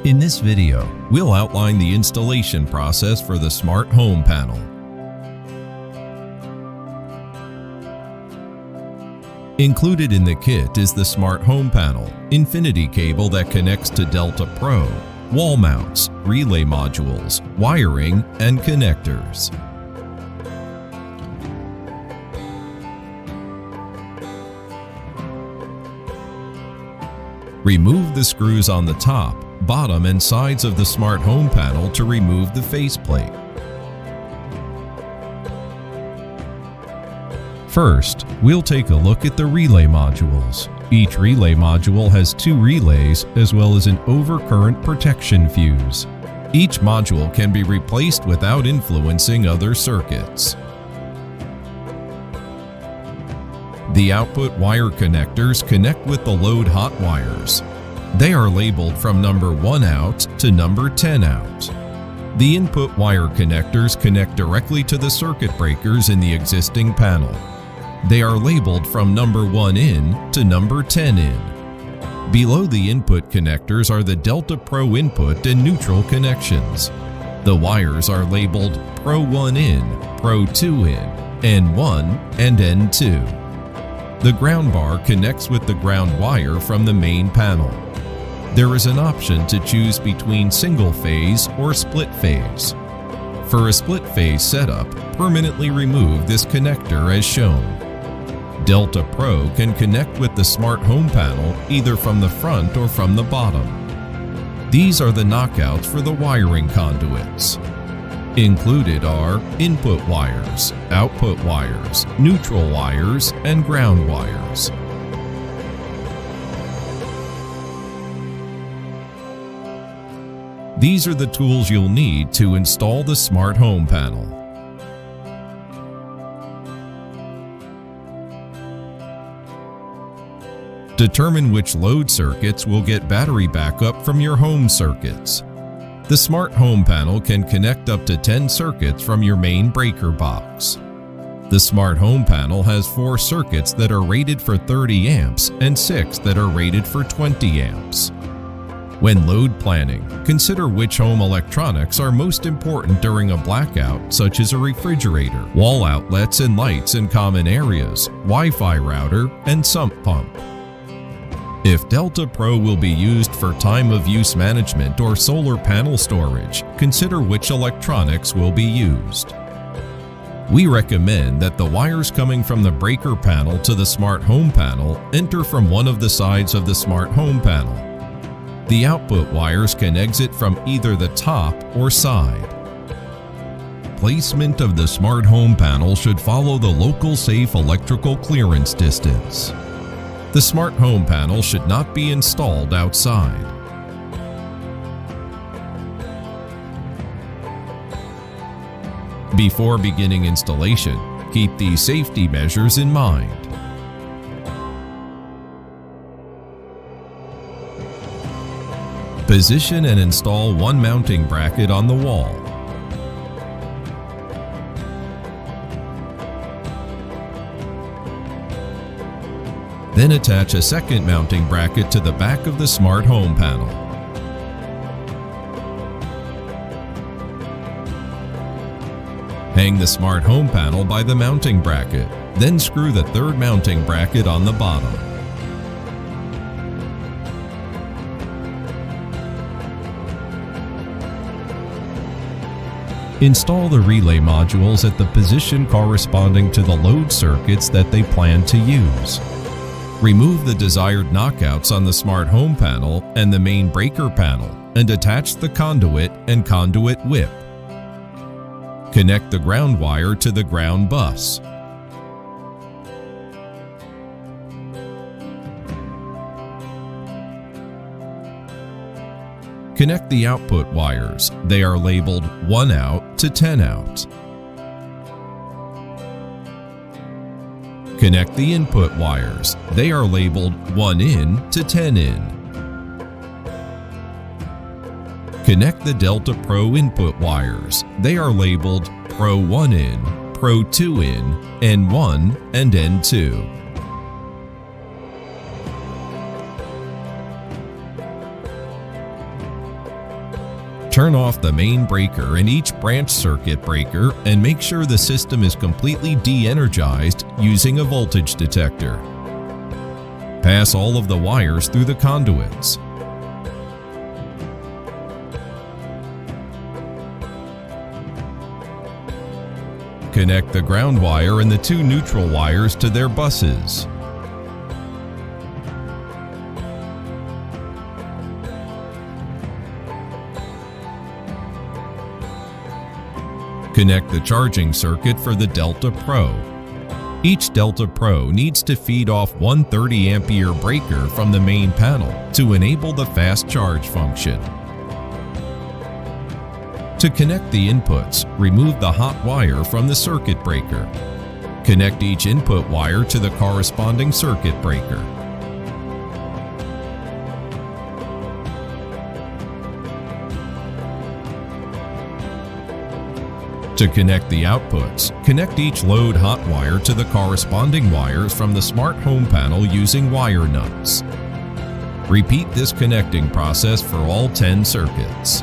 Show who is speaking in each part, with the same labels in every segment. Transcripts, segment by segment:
Speaker 1: In this video, we'll outline the installation process for the smart home panel. Included in the kit is the smart home panel, infinity cable that connects to Delta Pro, wall mounts, relay modules, wiring, and connectors. Remove the screws on the top, bottom, and sides of the smart home panel to remove the faceplate. First, we'll take a look at the relay modules. Each relay module has 2 relays as well as an overcurrent protection fuse. Each module can be replaced without influencing other circuits. The output wire connectors connect with the load hot wires. They are labeled from number 1 out to number 10 out. The input wire connectors connect directly to the circuit breakers in the existing panel. They are labeled from number 1 in to number 10 in. Below the input connectors are the Delta Pro input and neutral connections. The wires are labeled Pro 1 in, Pro 2 in, N1 and N2. The ground bar connects with the ground wire from the main panel. There is an option to choose between single phase or split phase. For a split phase setup, permanently remove this connector as shown. Delta Pro can connect with the smart home panel either from the front or from the bottom. These are the knockouts for the wiring conduits. Included are input wires, output wires, neutral wires, and ground wires. These are the tools you'll need to install the smart home panel. Determine which load circuits will get battery backup from your home circuits. The smart home panel can connect up to 10 circuits from your main breaker box. The smart home panel has 4 circuits that are rated for 30 amps and 6 that are rated for 20 amps. When load planning, consider which home electronics are most important during a blackout, such as a refrigerator, wall outlets and lights in common areas, Wi-Fi router, and sump pump. If Delta Pro will be used for time of use management or solar panel storage, consider which electronics will be used. We recommend that the wires coming from the breaker panel to the smart home panel enter from one of the sides of the smart home panel. The output wires can exit from either the top or side. Placement of the smart home panel should follow the local safe electrical clearance distance. The smart home panel should not be installed outside. Before beginning installation, keep these safety measures in mind. Position and install one mounting bracket on the wall. Then attach a second mounting bracket to the back of the smart home panel. Hang the smart home panel by the mounting bracket, then screw the third mounting bracket on the bottom. Install the relay modules at the position corresponding to the load circuits that they plan to use. Remove the desired knockouts on the smart home panel and the main breaker panel and attach the conduit and conduit whip. Connect the ground wire to the ground bus. Connect the output wires. They are labeled 1 out to 10 out. Connect the input wires. They are labeled 1 in to 10 in. Connect the Delta Pro input wires. They are labeled Pro 1 in, Pro 2 in, N1 and N2. Turn off the main breaker and each branch circuit breaker and make sure the system is completely de-energized using a voltage detector. Pass all of the wires through the conduits. Connect the ground wire and the two neutral wires to their buses. Connect the charging circuit for the Delta Pro. Each Delta Pro needs to feed off one 30 ampere breaker from the main panel to enable the fast charge function. To connect the inputs, remove the hot wire from the circuit breaker. Connect each input wire to the corresponding circuit breaker. To connect the outputs, connect each load hot wire to the corresponding wires from the smart home panel using wire nuts. Repeat this connecting process for all 10 circuits.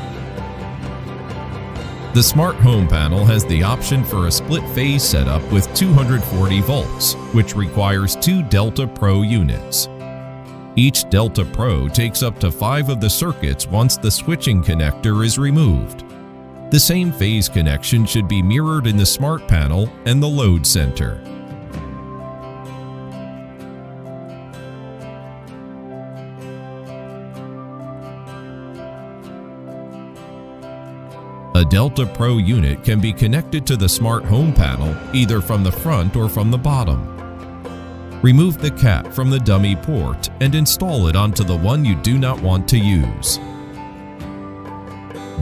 Speaker 1: The smart home panel has the option for a split phase setup with 240 volts, which requires 2 Delta Pro units. Each Delta Pro takes up to 5 of the circuits once the switching connector is removed. The same phase connection should be mirrored in the smart panel and the load center. A Delta Pro unit can be connected to the smart home panel either from the front or from the bottom. Remove the cap from the dummy port and install it onto the one you do not want to use.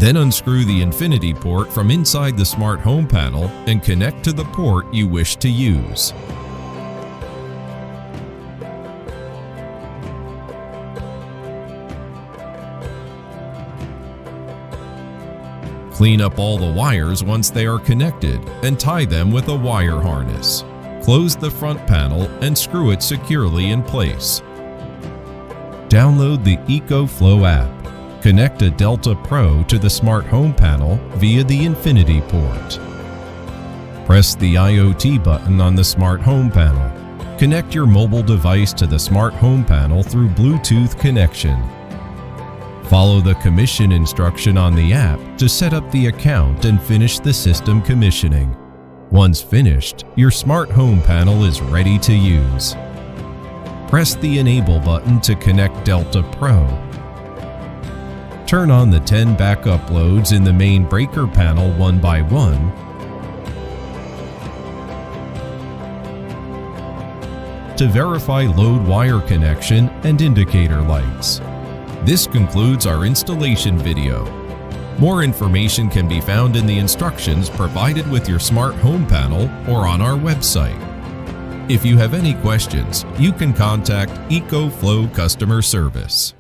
Speaker 1: Then unscrew the infinity port from inside the smart home panel and connect to the port you wish to use. Clean up all the wires once they are connected and tie them with a wire harness. Close the front panel and screw it securely in place. Download the ECOFLOW app. Connect a Delta Pro to the smart home panel via the infinity port. Press the IoT button on the smart home panel. Connect your mobile device to the smart home panel through Bluetooth connection. Follow the commission instruction on the app to set up the account and finish the system commissioning. Once finished, your smart home panel is ready to use. Press the Enable button to connect Delta Pro. Turn on the 10 backup loads in the main breaker panel one by one. To verify load wire connection and indicator lights. This concludes our installation video. More information can be found in the instructions provided with your smart home panel or on our website. If you have any questions, you can contact ECOFLOW Customer Service.